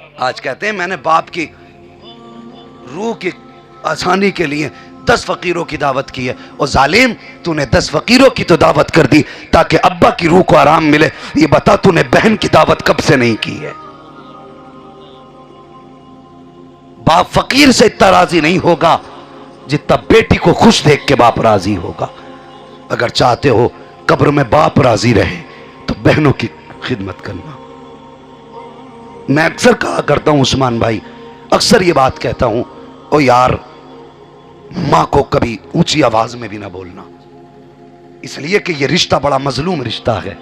آج کہتے ہیں میں نے باپ کی روح کی آسانی کے لیے 10 فقیروں کی دعوت کی ہے، اور ظالم تو نے 10 فقیروں کی تو دعوت کر دی تاکہ ابا کی روح کو آرام ملے، یہ بتا تو نے بہن کی دعوت کب سے نہیں کی ہے؟ باپ فقیر سے اتنا راضی نہیں ہوگا جتنا بیٹی کو خوش دیکھ کے باپ راضی ہوگا۔ اگر چاہتے ہو قبر میں باپ راضی رہے تو بہنوں کی خدمت کرنا۔ میں اکثر کہا کرتا ہوں عثمان بھائی، اکثر یہ بات کہتا ہوں، او یار ماں کو کبھی اونچی آواز میں بھی نہ بولنا، اس لیے کہ یہ رشتہ بڑا مظلوم رشتہ ہے۔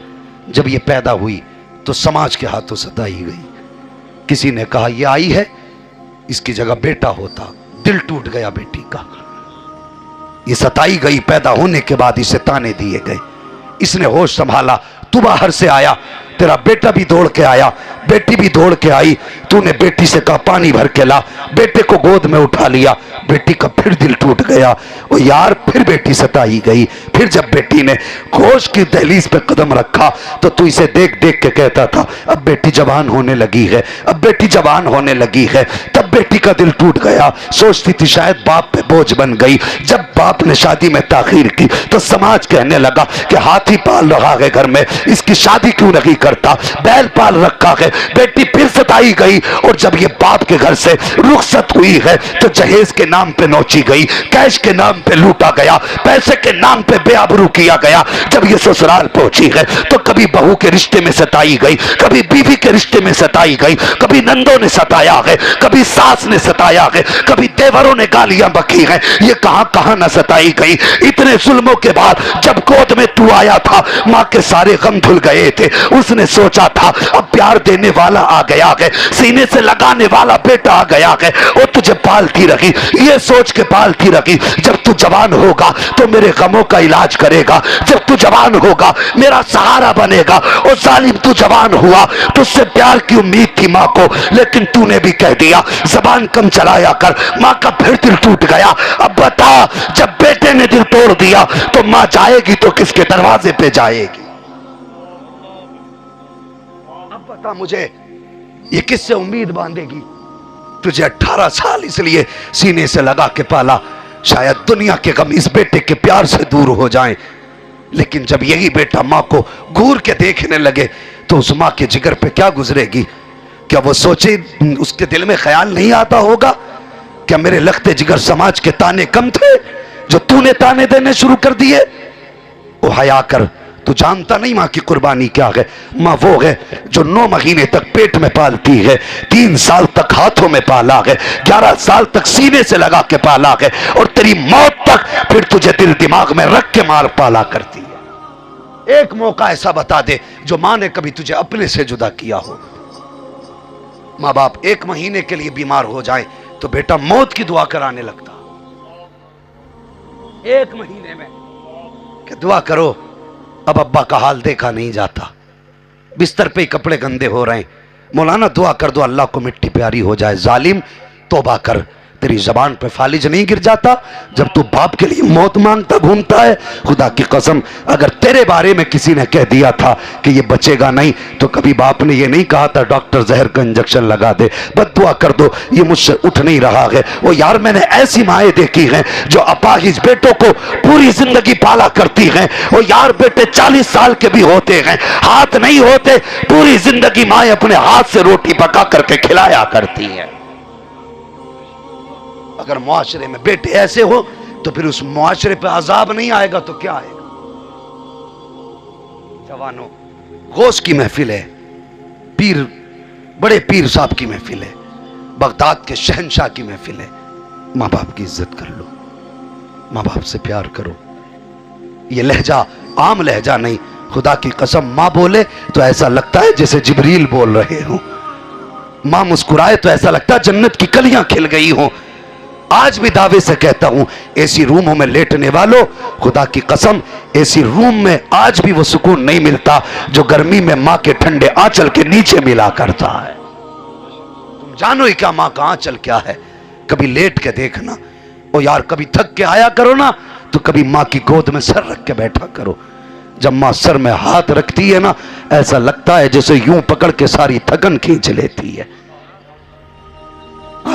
جب یہ پیدا ہوئی تو سماج کے ہاتھوں ستائی گئی، کسی نے کہا یہ آئی ہے، اس کی جگہ بیٹا ہوتا، دل ٹوٹ گیا بیٹی کا۔ یہ ستائی گئی، پیدا ہونے کے بعد اسے تانے دیے گئے، اس نے ہوش سنبھالا، تو باہر سے آیا، تیرا بیٹا بھی دوڑ کے آیا، بیٹی بھی دوڑ کے آئی، تو نے بیٹی سے کہا پانی بھر کے لا، بیٹے کو گود میں اٹھا لیا، بیٹی کا پھر دل ٹوٹ گیا، اور یار پھر بیٹی ستائی گئی۔ پھر جب بیٹی نے ہوش کی دہلیز پہ قدم رکھا تو تو اسے دیکھ دیکھ کے کہتا تھا اب بیٹی جوان ہونے لگی ہے، اب بیٹی جوان ہونے لگی ہے۔ تب بیٹی کا دل ٹوٹ گیا، سوچتی تھی شاید باپ پہ بوجھ بن گئی۔ جب باپ نے شادی میں تاخیر کی تو سماج کہنے لگا کہ ہاتھی پال رہا ہے گھر میں، اس کی شادی کیوں نہیں کرتا، بیل پال رکھا ہے۔ بیٹی پھر ستائی گئی، اور جب یہ باپ کے گھر سے رخصت ہوئی ہے تو جہیز کے نام پہ نوچی گئی، کیش کے نام پہ لوٹا گیا، پیسے کے نام پہ بے آبرو کیا گیا۔ جب یہ سسرال پہنچی ہے تو کبھی بہو کے رشتے میں ستائی گئی، کبھی بیوی کے رشتے میں ستائی گئی، کبھی نندوں نے ستایا ہے، کبھی ساس نے ستایا ہے، کبھی دیوروں نے گالیاں بکی ہیں، یہ کہاں کہاں نہ ستائی گئی۔ اتنے ظلموں کے بعد جب گود میں تو آیا تھا ماں کے سارے غم دھل گئے تھے، اس نے سوچا تھا اب پیار دینے والا آ گیا ہے، سینے سے لگانے والا بیٹا آ گیا ہے، اور تجھے پالتی رہی، یہ سوچ کے پالتی رہی جب تو جوان ہوگا تو میرے غموں کا علاج کرے گا، جب تو جوان ہوگا میرا سہارا بنے گا۔ اور ظالم تو جوان ہوا، تجھ سے پیار کی امید تھی ماں کو، لیکن تو نے بھی کہہ دیا زبان کم چلایا کر، ماں کا پھر دل ٹوٹ گیا۔ اب بتا جب بیٹے نے دل توڑ دیا تو ماں جائے گی تو کس کے دروازے پہ جائے گی؟ اب بتا مجھے یہ کس سے امید باندھے گی؟ تجھے 18 سال اس لیے سینے سے لگا کے پالا، شاید دنیا کے غم اس بیٹے کے پیار سے دور ہو جائیں، لیکن جب یہی بیٹا ماں کو گور کے دیکھنے لگے تو اس ماں کے جگر پہ کیا گزرے گی؟ کیا وہ سوچے، اس کے دل میں خیال نہیں آتا ہوگا کیا میرے لختے جگر سماج کے تانے کم تھے جو تو نے تانے دینے شروع کر دیے؟ او حیا کر، تو جانتا نہیں ماں کی قربانی کیا ہے۔ ماں وہ ہے جو 9 مہینے تک پیٹ میں پالتی ہے، 3 سال تک ہاتھوں میں پالا ہے، 11 سال تک سینے سے لگا کے پالا ہے، اور تیری موت تک پھر تجھے دل دماغ میں رکھ کے مار پالا کرتی ہے۔ ایک موقع ایسا بتا دے جو ماں نے کبھی تجھے اپنے سے جدا کیا ہو۔ ماں باپ 1 مہینے کے لیے بیمار ہو جائیں تو بیٹا موت کی دعا کرانے لگتا، 1 مہینے میں کہ دعا کرو اب ابا کا حال دیکھا نہیں جاتا، بستر پہ ہی کپڑے گندے ہو رہے ہیں، مولانا دعا کر دو اللہ کو مٹی پیاری ہو جائے۔ ظالم توبہ کر، تیری زبان پہ فالج نہیں گر جاتا جب تو باپ کے لیے موت مانگتا گھومتا ہے؟ خدا کی قسم اگر تیرے بارے میں کسی نے کہہ دیا تھا کہ یہ بچے گا نہیں تو کبھی باپ نے یہ نہیں کہا تھا ڈاکٹر زہر کا انجیکشن لگا دے، بد دعا کر دو یہ مجھ سے اٹھ نہیں رہا ہے۔ وہ یار میں نے ایسی مائیں دیکھی ہیں جو اپاہج بیٹوں کو پوری زندگی پالا کرتی ہیں، وہ یار بیٹے 40 سال کے بھی ہوتے ہیں، ہاتھ نہیں ہوتے، پوری زندگی مائیں اپنے ہاتھ سے روٹی پکا کر کے کھلایا کرتی ہیں۔ اگر معاشرے میں بیٹے ایسے ہو تو پھر اس معاشرے پہ عذاب نہیں آئے گا تو کیا آئے گا؟ جوانوں، غوث کی محفل ہے، پیر بڑے پیر صاحب کی محفل ہے، بغداد کے شہنشاہ کی محفل ہے۔ ماں باپ کی عزت کر لو، ماں باپ سے پیار کرو۔ یہ لہجہ عام لہجہ نہیں، خدا کی قسم ماں بولے تو ایسا لگتا ہے جیسے جبریل بول رہے ہوں، ماں مسکرائے تو ایسا لگتا ہے جنت کی کلیاں کھل گئی ہوں۔ آج بھی دعوے سے کہتا ہوں ایسی روموں میں لیٹنے والوں، خدا کی قسم ایسی روم میں آج بھی وہ سکون نہیں ملتا جو گرمی میں ماں کے ٹھنڈے آنچل کے نیچے ملا کرتا ہے۔ تم جانو ہی کیا ماں کا آنچل کیا ہے، کبھی لیٹ کے دیکھنا، او یار کبھی تھک کے آیا کرو نا تو کبھی ماں کی گود میں سر رکھ کے بیٹھا کرو۔ جب ماں سر میں ہاتھ رکھتی ہے نا ایسا لگتا ہے جیسے یوں پکڑ کے ساری تھکن کھینچ لیتی ہے۔